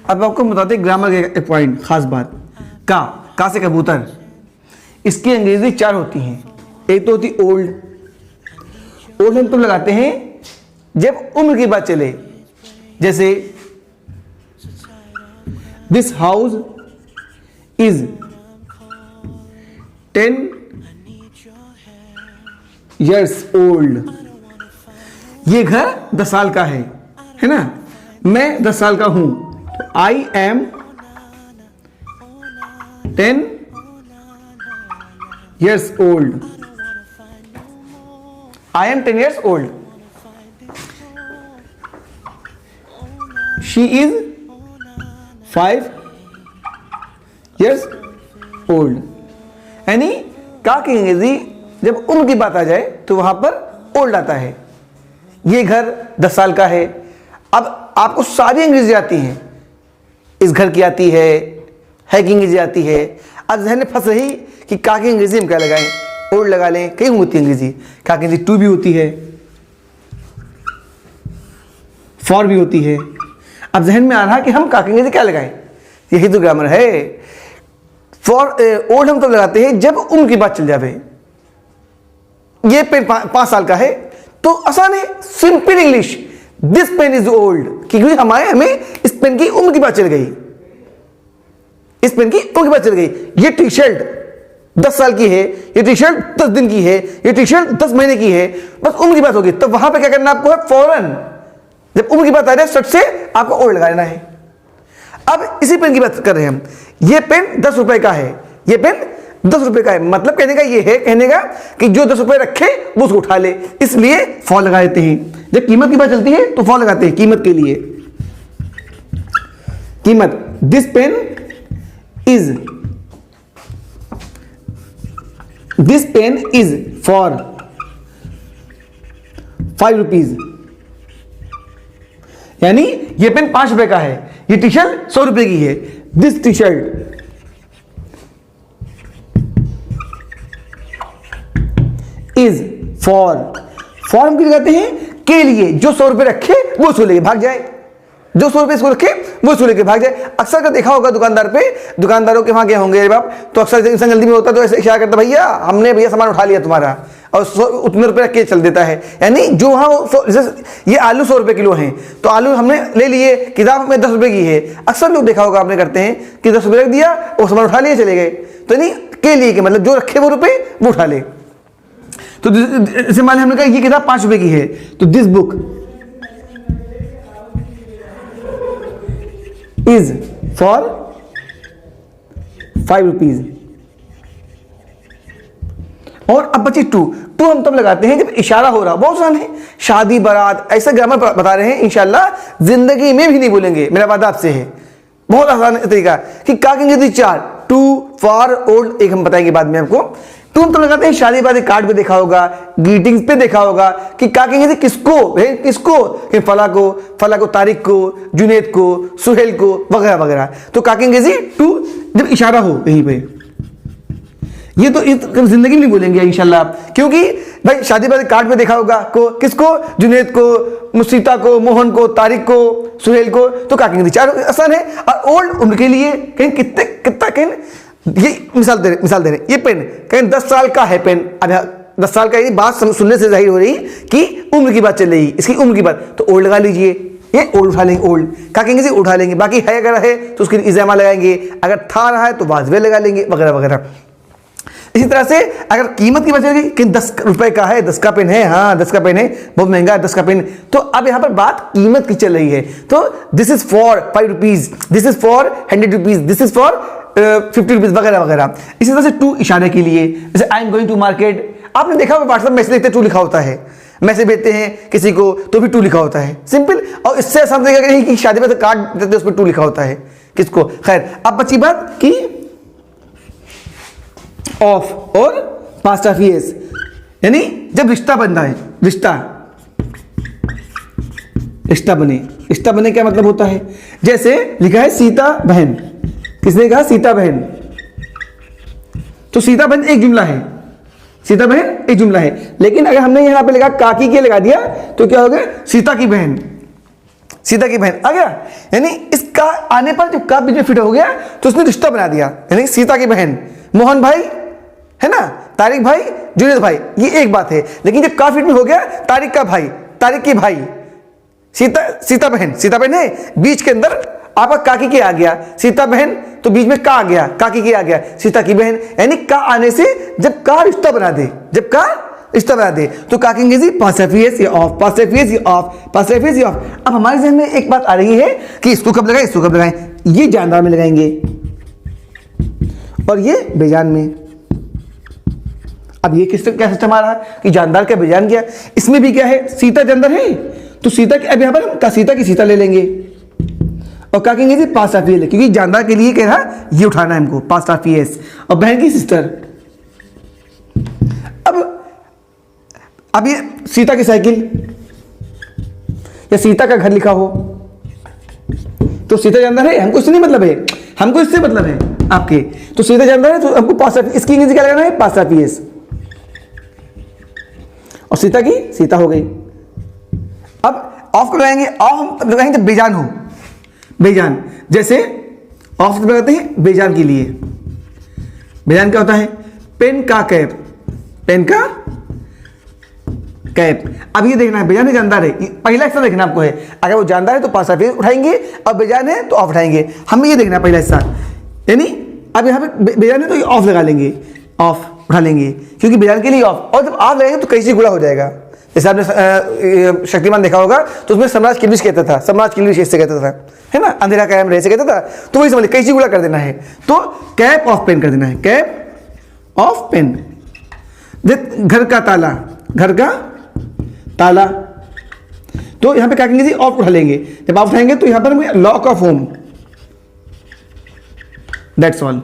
अब आपको बताते हैं ग्रामर का एक पॉइंट, खास बात। का से कबूतर, इसकी अंग्रेजी 4 होती हैं। एक तो होती ओल्ड। ओल्ड हम तो लगाते हैं जब उम्र की बात चले, जैसे this house is 10 years old। ये घर 10 साल का है ना। मैं 10 साल का हूं तो I am 10 years old। I am 10 years old। She is 5 years old। यानी का की अंग्रेजी जब उम्र की बात आ जाए तो वहां पर ओल्ड आता है। ये घर 10 साल का है। अब आपको सारी अंग्रेजी आती हैं, इस घर की आती है की अंग्रेजी आती है। अब जहन में फंस रही कि का की अंग्रेजी हम क्या लगाएं, ओल्ड लगा लें, कहीं होती है अंग्रेजी। का की अंग्रेजी टू भी होती है, फॉर भी होती है। अब जहन में आ रहा कि हम का की अंग्रेजी क्या लगाएं, यही तो ग्रामर है। फॉर ओल्ड हम तो लगाते हैं जब उम्र की बात चल जाए। ये पेन 5 साल का है तो आसान है, simple English, this pen is old, क्योंकि हमें इस पेन की उम्र की बात चल गई। इस पेन की उम्र की बात चल गई। ये टी शर्ट 10 साल की है, ये टी शर्ट 10 दिन की है, ये टी शर्ट 10 महीने की है, बस उम्र की बात होगी। तो वहां पे क्या करना आपको है, फौरन जब उम्र की बात आ रही है शर्ट से आपको ओल्ड लगा लेना है। अब इसी पेन की बात कर रहे हैं हम। ये पेन 10 रुपए का है, ये पेन 10 रुपए का है। मतलब कहने का ये है, कहने का कि जो 10 रुपए रखे वो उसको उठा ले, इसलिए फॉर लगा देते हैं। जब कीमत की बात चलती है तो फॉर लगाते हैं कीमत के लिए। कीमत, this pen is for 5 rupees. यानी ये पेन 5 रुपए का है, ये टी शर्ट 100 रुपए की है। This T shirt is for हम क्या लगाते हैं, के लिए। जो 100 रुपए रखे वो उसको लेके भाग जाए, जो 100 रुपए इसको रखे वो उसको लेके भाग जाए। अक्सर का देखा होगा दुकानदार पे, दुकानदारों के वहां गए होंगे अरे बाप, तो अक्सर इंसान जल्दी में होता तो ऐसे इशारा करता, भैया हमने भैया सामान उठा लिया तुम्हारा, और उतने रुपए रख के चल देता है। यानी जो वहां ये आलू 100 रुपए किलो हैं तो आलू हमने ले लिए, किताब में 10 रुपए की है। अक्सर लोग देखा होगा, आपने करते हैं कि 10 रुपए रख दिया, वो सामान उठा लिए चले गए। तो नहीं, के लिए के मतलब जो रखे वो रुपए वो उठा ले। तो जैसे मान हमने कहा ये किताब 5 रुपए की है, तो this book is for 5 rupees. और अब बची टू हम तब लगाते हैं जब इशारा हो रहा, बहुत आसान है। शादी बारात, ऐसा ग्रामर बता रहे हैं, इंशाल्लाह जिंदगी में भी नहीं भूलेंगे, मेरा वादा आपसे है। बहुत आसान तरीका कि का कहेंगे 4, टू, फॉर, ओल्ड, एक हम बताएंगे बाद में आपको। टू हम तो लगाते हैं शादी वादी कार्ड पे देखा होगा, ग्रीटिंग्स पे देखा होगा कि का कहेंगे किसको, कि फला को, तारिक को, जुनेद को, सुहेल को, वगैरह वगैरह। तो का कहेंगे जी टू जब इशारा हो कहीं पे। ये तो जिंदगी में नहीं भूलेंगे इंशाल्लाह, क्योंकि भाई शादी वादी कार्ड पे देखा होगा किसको, जुनेद को, मुसीता को, मोहन को, तारिक को, सुहेल को, तो का कहेंगे 4 आसान है। और ओल्ड उम्र के लिए कहीं कितना कहीं, ये मिसाल दे रहे, ये पेन कहीं 10 साल का है पेन। अब 10 साल का, ये बात सुनने से जाहिर हो रही कि उम्र की बात चल रही, इसकी उम्र की बात, तो ओल्ड लगा लीजिए। ये ओल्ड उठा लेंगे, ओल्ड का कहेंगे जी उठा लेंगे। बाकी है अगर है तो उसकी इजामा लगाएंगे, अगर था रहा है तो वाजबे लगा लेंगे, वगैरह वगैरह। इसी तरह से अगर कीमत की बात चलेगी कि 10 रुपए का है, 10 का पेन है, हाँ 10 का पेन है, बहुत महंगा है 10 का पेन, तो अब यहां पर बात कीमत की चल रही है। तो this is for 5 rupees, this is for 100 rupees, this is for 50 rupees, वगैरह वगैरह। इसी तरह से टू इशारे के लिए, जैसे I am going to market, आपने देखा होगा व्हाट्सएप मैसेज देखते टू लिखा होता है, मैसेज भेजते हैं किसी को तो भी टू लिखा होता है, सिंपल। और इससे आसान तरीका नहीं कि शादी में कार्ड देते उस पर टू लिखा होता है किसको। खैर, अब बची बात की ऑफ और पास्ट ऑफ ईयर्स, यानी जब रिश्ता बनता है, रिश्ता बने क्या मतलब होता है। जैसे लिखा है सीता बहन, किसने कहा सीता बहन, तो सीता बहन एक जुमला है, सीता बहन एक जुमला है। लेकिन अगर हमने यहां पे लिखा काकी के लगा दिया तो क्या हो गया, सीता की बहन, सीता की बहन आ गया, यानी इसका आने पर जब का बीच में फिट हो गया तो उसने रिश्ता बना दिया, यानी सीता की बहन मोहन भाई है ना, तारिक भाई, जुनेद भाई, ये एक बात है। लेकिन जब का फिट में हो गया तारिक का भाई, तारिक की भाई, सीता बहन है, बीच के अंदर आपका काकी के आ गया, सीता बहन तो बीच में का आ गया, काकी के आ गया, सीता की बहन, यानी का आने से जब का रिश्ता बना दे, जब का रिश्ता बना दे तो का कहेंगे जी past life is of, past life is of, past life is of. अब हमारे जहन में एक बात आ रही है कि इसको कब लगाएं, इसको कब लगाएं, ये जानदार में लगाएंगे और ये बेजान में। अब ये किस क्या सिस्टम आ रहा है कि जानदार क्या बेजान क्या, इसमें भी क्या है, सीता जानदार है तो सीता की, अब यहां पर हम सीता की सीता ले लेंगे और क्या कहेंगे जी पास्ट ऑफ ईयर, क्योंकि जानदार के लिए कह रहा ये उठाना है हमको पास्ट ऑफ ईयर्स, और बहन की सिस्टर। अब ये सीता की साइकिल या सीता का घर लिखा हो तो सीता जानदार है, हमको इससे नहीं मतलब है, हमको इससे मतलब है आपके, तो सीता जानदार है तो हमको पास्ट ऑफ, इसकी इंग्लिश क्या लगाना है, पास्ट ऑफ ईयर्स, और सीता की सीता हो गई। अब ऑफ कब लगाएंगे, ऑफ हम लगाएंगे जब बेजान हो, बेजान, जैसे ऑफ लगाते हैं बेजान के लिए, बेजान क्या होता है, पेन का कैप, पेन का कैप। अब ये देखना है बेजान है जानदार है, पहला हिस्सा देखना आपको है, अगर वो जानदार है तो पास ऑफ उठाएंगे और बेजान है तो ऑफ उठाएंगे, हमें ये देखना है पहला हिस्सा, यानी अब यहाँ पे बेजान है तो ये ऑफ लगा लेंगे, ऑफ उठा लेंगे क्योंकि बेजान के लिए ऑफ, और जब ऑफ लगाएंगे तो कैसे गुड़ा हो जाएगा। जैसे आपने शक्तिमान देखा होगा तो उसमें सम्राट किल्विश कहता था, सम्राट किल्विश इससे कहता था, है ना, अंधेरा कायम रहे से कहता था, तो वही समझ कैसे गुड़ा कर देना है, तो कैप ऑफ पेन कर देना है, कैप ऑफ पेन। घर का ताला, घर का ताला, तो यहां पे क्या करेंगे जी ऑफ उठा लेंगे, जब ऑफ उठाएंगे तो यहां पर lock of home, that's all.